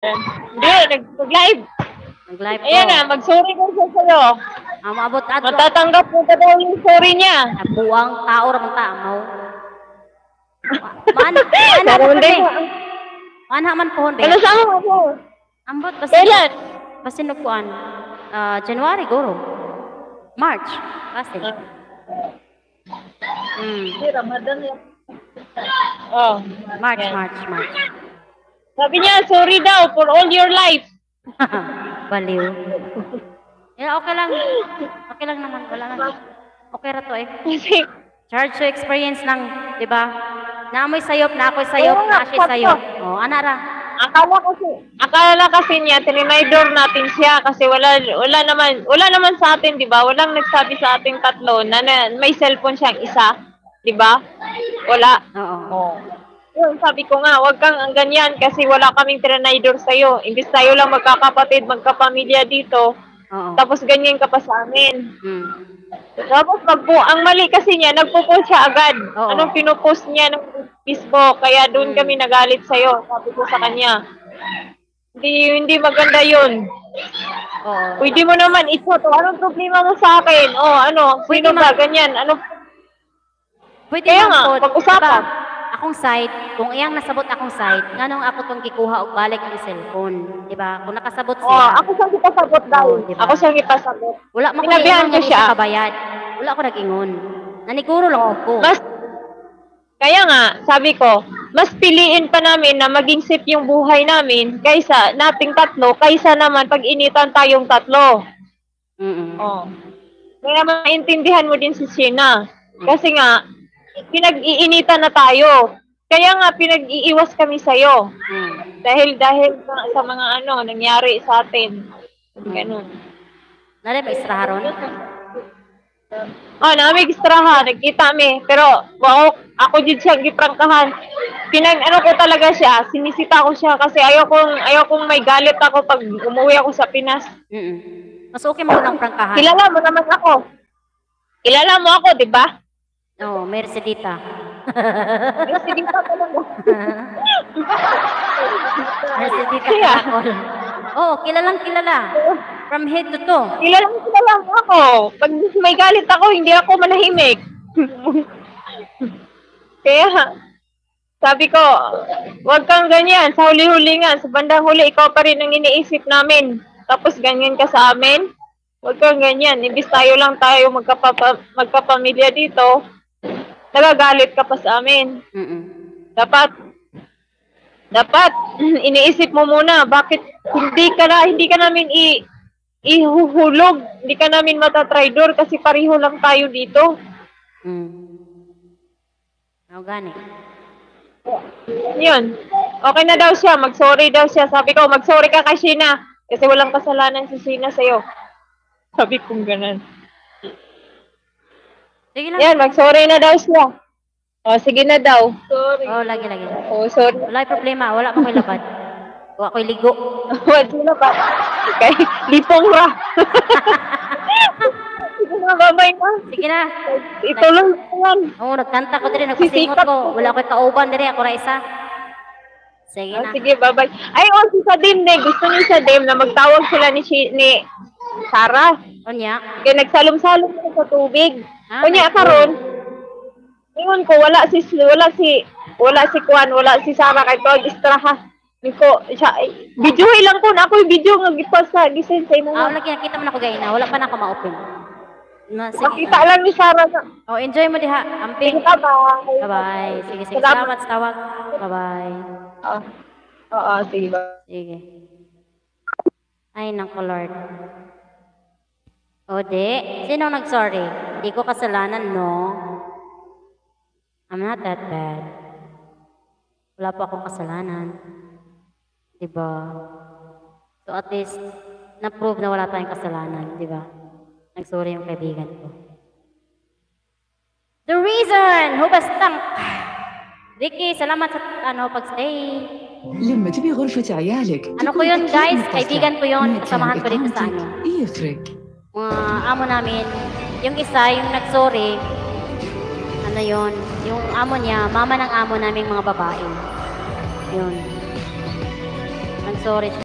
Hindi, nag-live. Nag-live Ayan na, mag-sorry ko siya sa'yo. Maabot ato. Matatanggap mo ka daw yung sorry niya. Nabuang tao ramang tao. Mana man pohon be. Ano sama mo? Ambot basta. Kailan? Basta nagkuan. January guro. March. Basta. Ramadan yan. Oh. March. Sabi niya, sorry daw for all your life. Baliw. Okay lang. Okay lang naman. Wala lang. Okay ra to eh. Charge to experience lang, di ba? Naamoy sayop, na ako'y sayop, na siya sayop. Oh, ana ra. Akala kasi niya, tininaydor natin siya kasi wala naman sa atin, di ba? Walang nagsabi sa ating tatlo na may cellphone siyang isa, di ba? Wala. Oo. Yun, sabi ko nga, wag kang ang ganyan kasi wala kaming tininaydor sa'yo. Imbis tayo lang magkakapatid, magkapamilya dito, tapos ganyan ka pa sa amin. Tapos ang mali kasi niya, nagpo-post siya agad. Anong pinupost niya ng Facebook? Kaya doon kami nagalit sa'yo. Sabi ko sa kanya, hindi maganda yun. Pwede mo naman ito. Anong problema mo sa akin? Sino ba? Ganyan. Pwede kaya nga, pag-usapan. Diba, akong side, kung iyang nasabot akong side, nganong ako tong gikuha og balik ang cellphone, di ba? Kung nakasabot siya. Ako siyang ipasabot daw. Diba? Ako siyang ipasabot. Wala mo ko ko siya. Kabayad. Wala ko nag-ingon. Naniguro lang ako. Kaya nga, sabi ko, mas piliin pa namin na maging safe yung buhay namin kaysa nating tatlo, kaysa naman pag-initan tayong tatlo. Kaya maintindihan mo din si Sheena. Kasi nga, pinag-iinitan na tayo. Kaya nga, pinag-iiwas kami sa'yo. Dahil sa mga nangyari sa atin. Ganun. Nalay ba istraharon? Namin istraha. Nagkita kami. Pero, ako din siyang giprangkahan. Ko talaga siya. Sinisita ko siya kasi ayaw kong may galit ako pag umuwi ako sa Pinas. Mas okay mo ng prangkahan. Kilala mo naman ako. Kilala mo ako, di ba? Oo, Mercedita. Mercedita talaga. Mercedita Caracol. Kilalang kilala. From head to toe. Kilala mo ako. Pag may galit ako, hindi ako manahimik. Kaya, sabi ko, wag kang ganyan. Sa huli-huli nga, sa bandang huli, ikaw pa rin ang iniisip namin. Tapos ganyan ka sa amin. Wag kang ganyan. Imbis tayo magkapamilya dito, nagagalit ka pa sa amin. Dapat iniisip mo muna bakit hindi ka namin ihuhulog, hindi ka namin matatraidor kasi pareho lang tayo dito. Gani. Yun. Okay na daw siya, mag-sorry daw siya. Sabi ko, mag-sorry ka kay Sheena kasi walang kasalanan si Sheena sa'yo. Sabi kong ganun. Sige lang. Yan, mag-sorry na daw siya. Sige na daw. Sorry. Lagi. Sorry. Wala problema, wala pa ko'y labad. Wala ko'y ligo. Wala pa. Okay, lipong ra. Sige na, babay na. Sige na. Ito lang yan. Nagkanta ko din, nagpasingot ko. Wala ko'y kauban din, ako ra isa. Sige na. Sige, babay. Si Sadim ne. Gusto niyo Sadim na magtawag sila ni Sarah. Onya? Kaya nagsalom-salom sa tubig. Onya, karon. Ingon ko, wala si Kwan, wala si Sarah kay to, istraha. Niko, video lang ko na ako yung video nga gipost sa gisend sa imo. Lagi nakita mo na ko gayna, wala pa na ako ma-open. Makita lang ni Sarah na. Enjoy mo diha. Amping. Bye-bye. Bye-bye. Sige. Salamat sa tawag. Bye-bye. Sige. Sige. Ay, nako Lord. Sino nag-sorry? Hindi ko kasalanan, no? I'm not that bad. Wala pa akong kasalanan. Diba? So at least, na-prove na wala tayong kasalanan. Diba? Nag-sorry yung kaibigan ko. The reason! Hubastang! Ricky, salamat sa pag-stay. لما تبي غرفة عيالك Ano ko yun, guys? Kaibigan ko yun. Samahan ko dito sa يفرق. Amo namin. Yung isa, yung nag-sorry, yun, yung amo niya, mama ng amo naming mga babae. Yun. Sorry.